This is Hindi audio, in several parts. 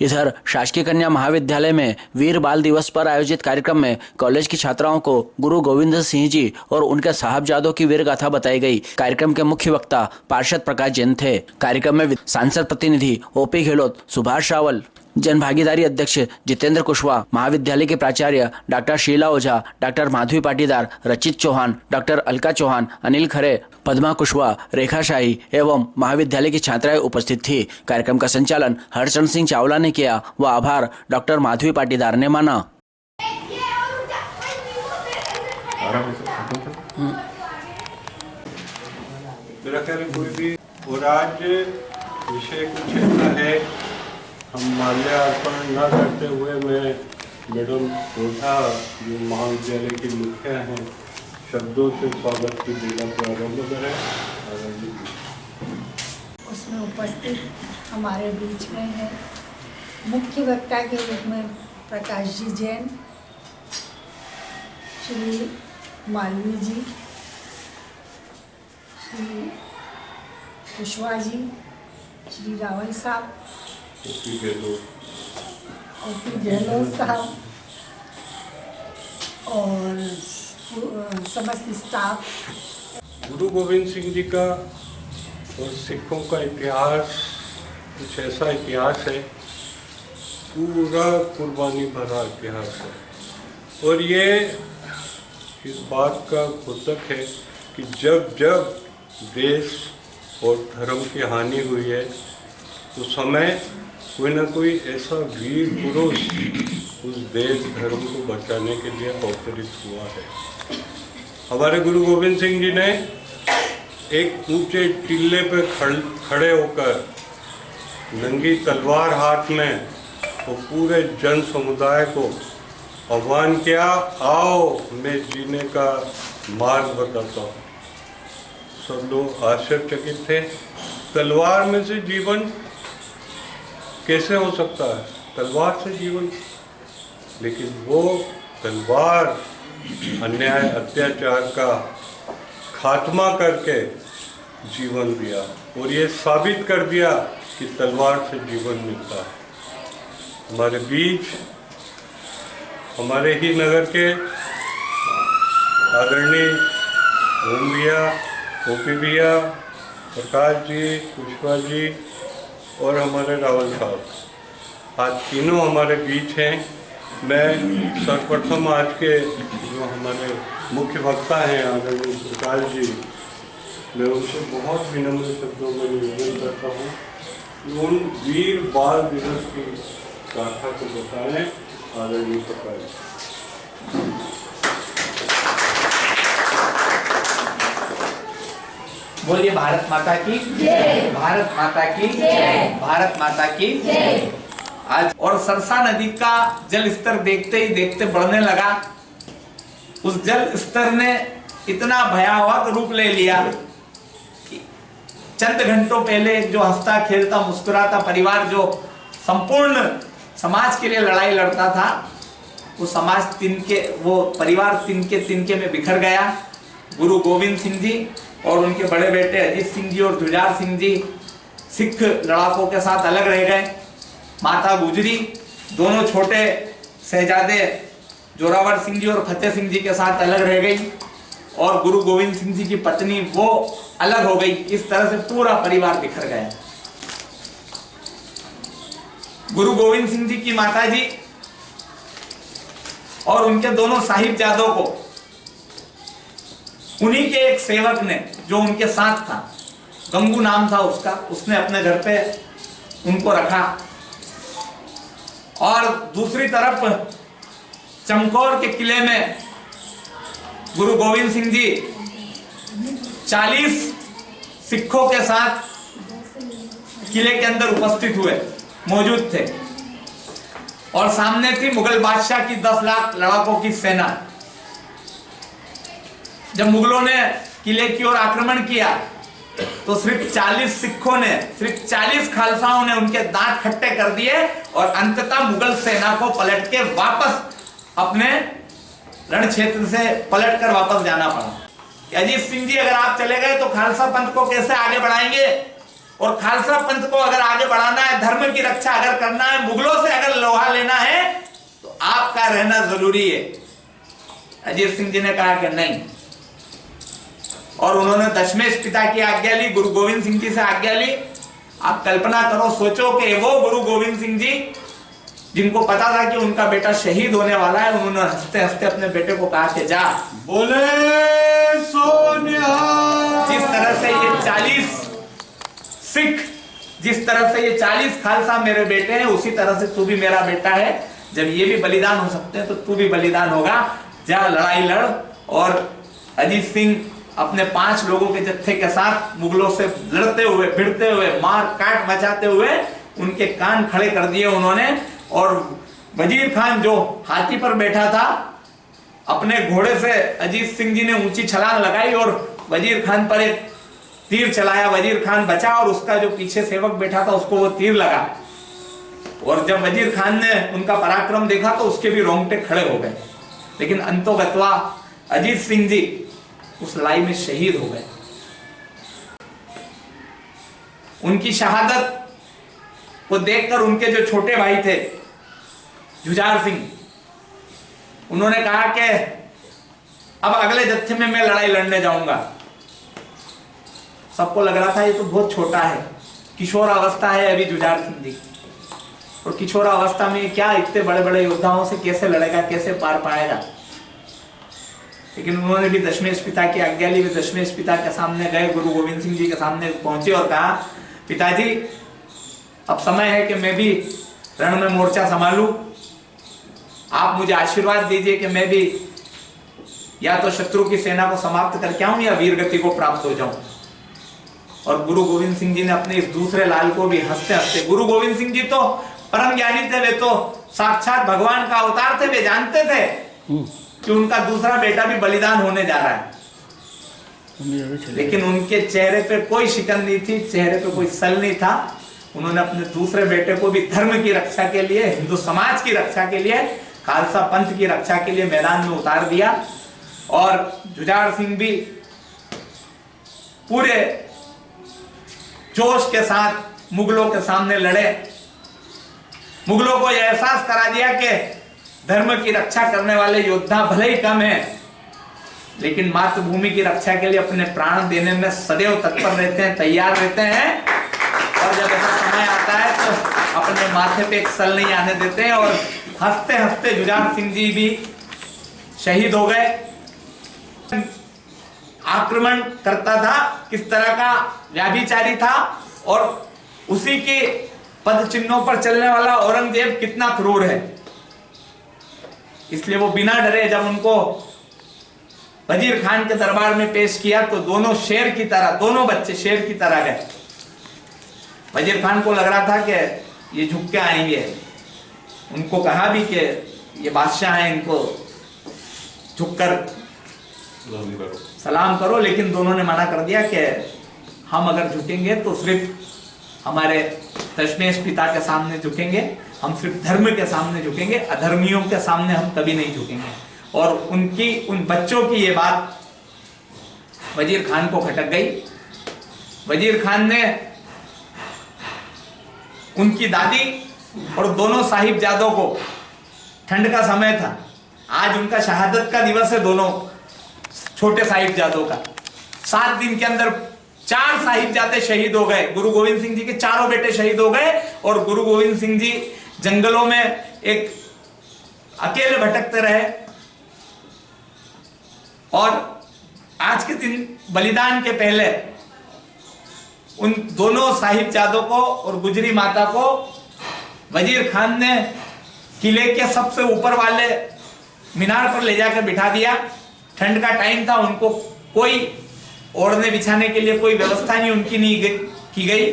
इधर शासकीय कन्या महाविद्यालय में वीर बाल दिवस पर आयोजित कार्यक्रम में कॉलेज की छात्राओं को गुरु गोविंद सिंह जी और उनके साहबजादों की वीर गाथा बताई गई। कार्यक्रम के मुख्य वक्ता पार्षद प्रकाश जैन थे। कार्यक्रम में सांसद प्रतिनिधि ओपी गहलोत, सुभाष रावल, जन भागीदारी अध्यक्ष जितेंद्र कुशवाहा, महाविद्यालय के प्राचार्य डॉक्टर शीला ओझा, डॉक्टर माधवी पाटीदार, रचित चौहान, डॉक्टर अलका चौहान, अनिल खरे, पद्मा कुशवाहा, रेखा शाही एवं महाविद्यालय की छात्राएं उपस्थित थी। कार्यक्रम का संचालन हरचंद सिंह चावला ने किया व आभार डॉक्टर माधवी पाटीदार ने माना। मेरा ख्याल कोई भी और आज विषय कुछ ऐसा है, हम माल्यार्पण न करते हुए मैं मैडम ओझा जो महाविद्यालय की मुखिया हैं शब्दों से स्वागत की देना प्रारंभ करें। उसमें उपस्थित हमारे बीच में है मुख्य वक्ता के रूप में प्रकाश जी जैन, श्री मालवी जी, श्री कुशवाहा जी, श्री रावल साहब, ओपी गहलोत साहब और समस्त स्टाफ। गुरु गोविंद सिंह जी का और सिखों का इतिहास कुछ ऐसा इतिहास है, पूरा कुर्बानी भरा इतिहास है। और ये इस बात का द्योतक है कि जब जब देश और धर्म की हानि हुई है उस समय कोई ना कोई ऐसा वीर पुरुष उस देश धर्म को बचाने के लिए अवतरित हुआ है। हमारे गुरु गोविंद सिंह जी ने एक ऊंचे टीले पे खड़े होकर नंगी तलवार हाथ में वो पूरे जन समुदाय को आह्वान किया, आओ मैं जीने का मार्ग बताता हूँ। सब लोग आश्चर्यचकित थे, तलवार में से जीवन कैसे हो सकता है, तलवार से जीवन। लेकिन वो तलवार अन्याय अत्याचार का खात्मा करके जीवन दिया और ये साबित कर दिया कि तलवार से जीवन मिलता है। हमारे बीच हमारे ही नगर के आदरणीय ओम भैया, ओपी भैया, प्रकाश जी, कुशवाहा जी और हमारे रावल साहब, आज तीनों हमारे बीच हैं। मैं सर्वप्रथम आज के जो हमारे मुख्य वक्ता हैं आदरणीय प्रकाश जी, मैं उनसे बहुत विनम्र शब्दों में निवेदन करता हूँ कि उन वीर बाल दिवस की गाथा को बताएं। आदरणीय प्रकाश। बोलिए भारत माता की जय, भारत माता की जय, भारत माता की जय। आज और सरसा नदी का जल स्तर देखते ही देखते बढ़ने लगा। उस जल स्तर ने इतना भयावह रूप ले लिया कि चंद घंटों पहले जो हंसता खेलता मुस्कुराता परिवार जो संपूर्ण समाज के लिए लड़ाई लड़ता था, वो समाज तिनके, वो परिवार तिनके तिनके में बिखर गया। गुरु गोविंद सिंह जी और उनके बड़े बेटे अजीत सिंह जी और जुझार सिंह जी सिख लड़ाकों के साथ अलग रह गए। माता गुजरी दोनों छोटे शहजादे जोरावर सिंह जी और फतेह सिंह जी के साथ अलग रह गई और गुरु गोविंद सिंह जी की पत्नी वो अलग हो गई। इस तरह से पूरा परिवार बिखर गया। गुरु गोविंद सिंह जी की माता जी और उनके दोनों साहिबजादों को उन्हीं के एक सेवक ने, जो उनके साथ था, गंगू नाम था उसका, उसने अपने घर पे उनको रखा। और दूसरी तरफ चमकौर के किले में गुरु गोविंद सिंह जी 40 सिखों के साथ किले के अंदर उपस्थित हुए, मौजूद थे। और सामने थी मुगल बादशाह की 10 लाख लड़ाकों की सेना। जब मुगलों ने किले की ओर आक्रमण किया तो सिर्फ 40 सिखों ने, सिर्फ 40 खालसाओं ने उनके दांत खट्टे कर दिए और अंततः मुगल सेना को पलट के वापस अपने रण क्षेत्र से पलट कर वापस जाना पड़ा। अजीत सिंह जी, अगर आप चले गए तो खालसा पंथ को कैसे आगे बढ़ाएंगे? और खालसा पंथ को अगर आगे बढ़ाना है, धर्म की रक्षा अगर करना है, मुगलों से अगर लोहा लेना है, तो आपका रहना जरूरी है। अजीत सिंह जी ने कहा कि नहीं, और उन्होंने दशमेश पिता की आज्ञा ली, गुरु गोविंद सिंह जी से आज्ञा ली। आप कल्पना करो, सोचो कि वो गुरु गोविंद सिंह जी जिनको पता था कि उनका बेटा शहीद होने वाला है, उन्होंने हंसते हंसते अपने बेटे को कहा कि जा, बोले सोनिया। जिस तरह से ये 40 सिख, जिस तरह से ये 40 खालसा मेरे बेटे हैं, उसी तरह से तू भी मेरा बेटा है। जब ये भी बलिदान हो सकते हैं तो तू भी बलिदान होगा। जा, लड़ाई लड़। और अजीत सिंह अपने 5 लोगों के जत्थे के साथ मुगलों से लड़ते हुए, भिड़ते हुए, मार काट मचाते हुए उनके कान खड़े कर दिए उन्होंने। और वजीर खान जो हाथी पर बैठा था, अपने घोड़े से अजीत सिंह जी ने ऊंची छलांग लगाई और वजीर खान पर एक तीर चलाया। वजीर खान बचा और उसका जो पीछे सेवक बैठा था उसको वो तीर लगा। और जब वजीर खान ने उनका पराक्रम देखा तो उसके भी रोंगटे खड़े हो गए। लेकिन अंतोगत्वा अजीत सिंह जी उस लड़ाई में शहीद हो गए। उनकी शहादत को देखकर उनके जो छोटे भाई थे जुझार सिंह, उन्होंने कहा कि अब अगले जत्थे में मैं लड़ाई लड़ने जाऊंगा। सबको लग रहा था ये तो बहुत छोटा है, किशोर अवस्था है अभी जुझार सिंह जी, और किशोर अवस्था में क्या इतने बड़े बड़े योद्धाओं से कैसे लड़ेगा, कैसे पार पाएगा। लेकिन उन्होंने भी दशमेश पिता की आज्ञा ली। वे दशमेश पिता के सामने गए, गुरु गोविंद सिंह जी के सामने पहुंचे और कहा, पिताजी अब समय है कि मैं भी रण में मोर्चा संभालूं। आप मुझे आशीर्वाद दीजिए कि मैं भी या तो शत्रु की सेना को समाप्त करके आऊं या वीर गति को प्राप्त हो जाऊं। और गुरु गोविंद सिंह जी ने अपने इस दूसरे लाल को भी हंसते हंसते, गुरु गोविंद सिंह जी तो परम ज्ञानी थे, वे तो साक्षात भगवान का अवतार थे। वे जानते थे कि उनका दूसरा बेटा भी बलिदान होने जा रहा है, लेकिन उनके चेहरे पे कोई शिकन नहीं थी, चेहरे पे कोई सल नहीं था। उन्होंने अपने दूसरे बेटे को भी धर्म की रक्षा के लिए, हिंदू समाज की रक्षा के लिए, खालसा पंथ की रक्षा के लिए मैदान में उतार दिया। और जुझार सिंह भी पूरे जोश के साथ मुगलों के सामने लड़े। मुगलों को यह एहसास करा दिया कि धर्म की रक्षा करने वाले योद्धा भले ही कम हैं, लेकिन मातृभूमि की रक्षा के लिए अपने प्राण देने में सदैव तत्पर रहते हैं, तैयार रहते हैं। और जब ऐसा समय आता है तो अपने माथे पे एक सल नहीं आने देते हैं। और हंसते हंसते जुझार सिंह जी भी शहीद हो गए। आक्रमण करता था, किस तरह का व्याभिचारी था, और उसी के पद चिन्हों पर चलने वाला औरंगजेब कितना क्रूर है। इसलिए वो बिना डरे जब उनको वजीर खान के दरबार में पेश किया तो दोनों शेर की तरह, दोनों बच्चे शेर की तरह गए। वजीर खान को लग रहा था कि ये झुक के आएंगे। उनको कहा भी कि ये बादशाह हैं, इनको झुककर सलाम करो, लेकिन दोनों ने मना कर दिया कि हम अगर झुकेंगे तो सिर्फ हमारे दशमेश पिता के सामने झुकेंगे, हम सिर्फ धर्म के सामने झुकेंगे, अधर्मियों के सामने हम कभी नहीं झुकेंगे। और उन बच्चों की ये बात वजीर खान को खटक गई। वजीर खान ने उनकी दादी और दोनों साहिबजादों को, ठंड का समय था, आज उनका शहादत का दिवस है, दोनों छोटे साहिबजादों का, 7 दिन के अंदर 4 साहिबजादे शहीद हो गए। गुरु गोविंद सिंह जी के चारों बेटे शहीद हो गए। और गुरु गोविंद सिंह जी जंगलों में एक अकेले भटकते रहे। और आज के दिन बलिदान के पहले उन दोनों साहिबजादों को और गुजरी माता को वजीर खान ने किले के सबसे ऊपर वाले मीनार पर ले जाकर बिठा दिया। ठंड का टाइम था, उनको कोई ओढ़ने बिछाने के लिए कोई व्यवस्था नहीं उनकी नहीं की गई।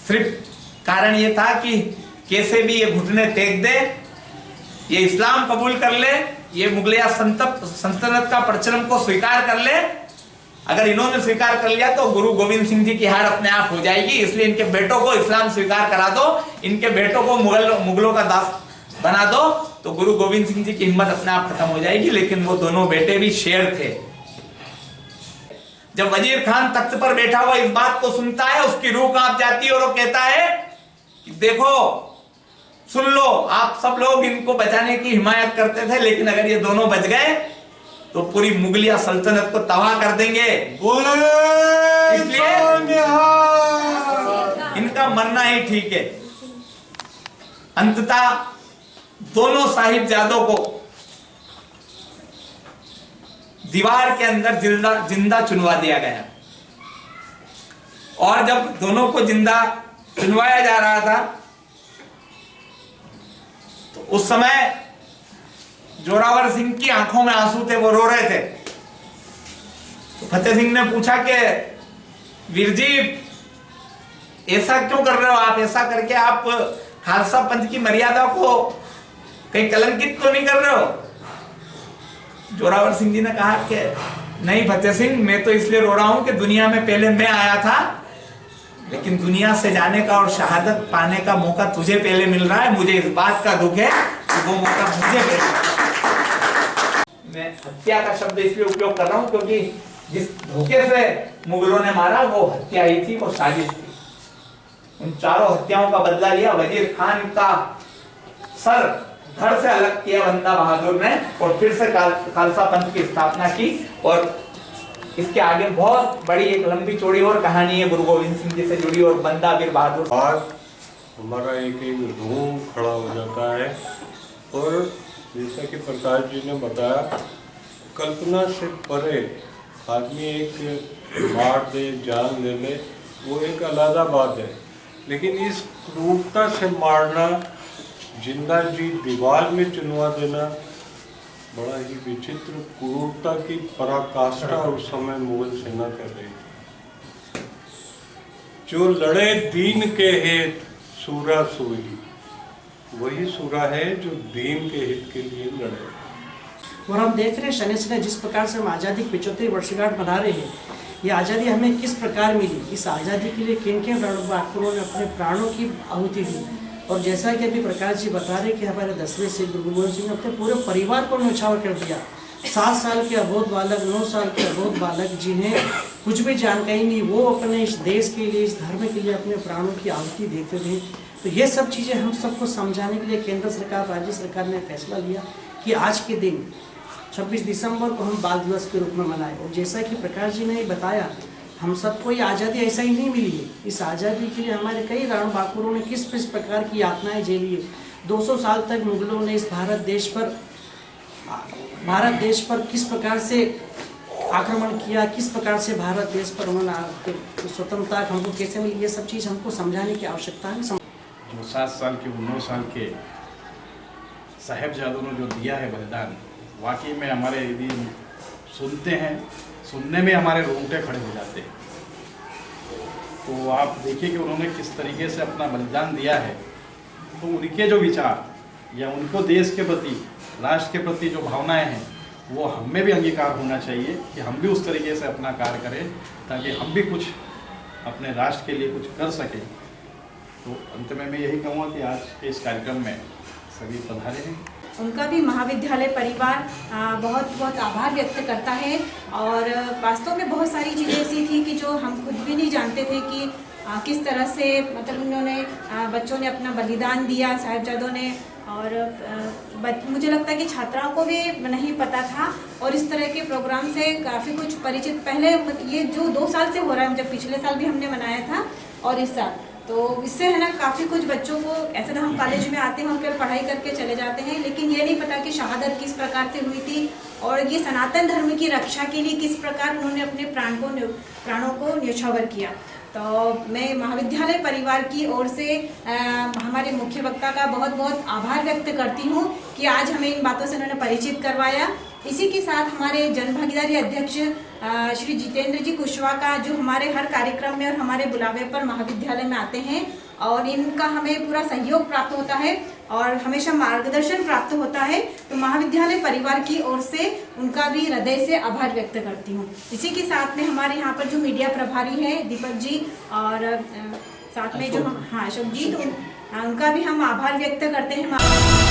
सिर्फ कारण ये था कि कैसे भी ये घुटने टेक दे, ये इस्लाम कबूल कर ले, ये मुगलिया सल्तनत का परचम को स्वीकार कर ले। अगर इन्होंने स्वीकार कर लिया तो गुरु गोविंद सिंह जी की हार अपने आप हो जाएगी। इसलिए इनके बेटों को इस्लाम स्वीकार करा दो, इनके बेटों को मुगलों का दास बना दो, तो गुरु गोविंद सिंह जी की हिम्मत अपने आप खत्म हो जाएगी। लेकिन वो दोनों बेटे भी शेर थे। जब वजीर खान तख्त पर बैठा हुआ इस बात को सुनता है, उसकी रूह कांप जाती है और वो कहता है कि देखो, सुन लो, आप सब लोग इनको बचाने की हिमायत करते थे, लेकिन अगर ये दोनों बच गए तो पूरी मुगलिया सल्तनत को तबाह कर देंगे। इसलिए इनका मरना ही ठीक है। अंततः दोनों साहिबजादों को दीवार के अंदर जिंदा चुनवा दिया गया। और जब दोनों को जिंदा चुनवाया जा रहा था तो उस समय जोरावर सिंह की आंखों में आंसू थे, वो रो रहे थे। तो फतेह सिंह ने पूछा कि वीर जी, ऐसा क्यों कर रहे हो आप? ऐसा करके आप खालसा पंथ की मर्यादा को कहीं कलंकित तो नहीं कर रहे हो? जोरावर सिंह जी ने कहा कि नहीं फतेह सिंह, मैं तो इसलिए रो रहा हूं कि दुनिया में पहले मैं आया था, लेकिन दुनिया से जाने का और शहादत पाने का मौका तुझे पहले मिल रहा है। मुझे इस बात का दुख है कि वो मौका मुझे पहले। मैं हत्या का शब्द इसलिए उपयोग कर रहा हूं क्योंकि जिस धोखे से मुगलों ने मारा वो हत्या ही थी, वो साजिश थी। उन चारों हत्याओं का बदला लिया। वजीर खान का सर धड़ से अलग किया बंदा बहादुर ने, और फिर से खालसा पंथ की स्थापना की। और इसके आगे बहुत बड़ी एक लंबी चौड़ी और कहानी है गुरु गोविंद सिंह जी से जुड़ी और बंदा वीर बहादुर। आज हमारा एक रूम खड़ा हो जाता है। और जैसा कि प्रकाश जी ने बताया, कल्पना से परे आदमी एक मार दे, जान ले ले, वो एक अलग बात है, लेकिन इस क्रूरता से मारना, जिंदा जी दीवार में चुनवा देना, बड़ा ही विचित्र क्रूरता की पराकाष्ठा उस समय मुगल सेना कर रही थी। जो लड़े दीन के हित सूरा सोई, वही सूरा है जो दीन के हित के लिए लड़े। और हम देख रहे हैं शनि से जिस प्रकार से हम आज़ादी की 75वीं वर्षगांठ मना रहे हैं, ये आज़ादी हमें किस प्रकार मिली, इस आज़ादी के लिए किन किन रणबांकुरों ने अपने प्राणों की आहुति दी। और जैसा कि अभी प्रकाश जी बता रहे कि हमारे 10वें सिख गुरु गोविंद सिंह ने अपने पूरे परिवार को न्यौछावर कर दिया। 7 साल के अबोध बालक, 9 साल के अबोध बालक जिन्हें कुछ भी जानकारी नहीं, वो अपने इस देश के लिए, इस धर्म के लिए अपने प्राणों की आहुति देते थे। तो ये सब चीज़ें हम सबको समझाने के लिए केंद्र सरकार, राज्य सरकार ने फैसला लिया कि आज के दिन 26 दिसंबर को हम बाल दिवस के रूप में मनाएं। और जैसा कि प्रकाश जी ने बताया, हम सबको ये आज़ादी ऐसा ही नहीं मिली है। इस आज़ादी के लिए हमारे कई रणबांकुरों ने किस प्रकार की यातनाएं झेली है। 200 साल तक मुगलों ने इस भारत देश पर किस प्रकार से आक्रमण किया, किस प्रकार से भारत देश पर उन्होंने स्वतंत्रता हमको कैसे मिली, ये सब चीज़ हमको समझाने की आवश्यकता है। जो 7 साल के, 9 साल के साहिबजादों ने जो दिया है बलिदान, वाकई में हमारे यदि सुनते हैं, सुनने में हमारे रोंगटे खड़े हो जाते हैं। तो आप देखिए कि उन्होंने किस तरीके से अपना बलिदान दिया है। तो उनके जो विचार या उनको देश के प्रति, राष्ट्र के प्रति जो भावनाएं हैं, वो हम में भी अंगीकार होना चाहिए कि हम भी उस तरीके से अपना कार्य करें, ताकि हम भी कुछ अपने राष्ट्र के लिए कुछ कर सकें। तो अंत में मैं यही कहूँगा कि आज के इस कार्यक्रम में सभी पधारे हैं। उनका भी महाविद्यालय परिवार बहुत बहुत आभार व्यक्त करता है। और वास्तव में बहुत सारी चीज़ें ऐसी थी कि जो हम खुद भी नहीं जानते थे कि किस तरह से मतलब उन्होंने बच्चों ने अपना बलिदान दिया, साहिबजादों ने। और मुझे लगता है कि छात्राओं को भी नहीं पता था और इस तरह के प्रोग्राम से काफ़ी कुछ परिचित, पहले ये जो 2 साल से हो रहा है, जब पिछले साल भी हमने मनाया था और इस साल, तो इससे है ना काफ़ी कुछ बच्चों को, ऐसे तो हम कॉलेज में आते हैं और फिर पढ़ाई करके चले जाते हैं, लेकिन ये नहीं पता कि शहादत किस प्रकार से हुई थी और ये सनातन धर्म की रक्षा के लिए किस प्रकार उन्होंने अपने प्राणों को न्यौछावर किया। तो मैं महाविद्यालय परिवार की ओर से हमारे मुख्य वक्ता का बहुत बहुत आभार व्यक्त करती हूँ कि आज हमें इन बातों से उन्होंने परिचित करवाया। इसी के साथ हमारे जन भागीदारी अध्यक्ष श्री जितेंद्र जी कुशवाहा का, जो हमारे हर कार्यक्रम में और हमारे बुलावे पर महाविद्यालय में आते हैं और इनका हमें पूरा सहयोग प्राप्त होता है और हमेशा मार्गदर्शन प्राप्त होता है, तो महाविद्यालय परिवार की ओर से उनका भी हृदय से आभार व्यक्त करती हूँ। इसी के साथ में हमारे यहाँ पर जो मीडिया प्रभारी हैं दीपक जी और साथ में जो अशोक जी, तो उनका भी हम आभार व्यक्त करते हैं।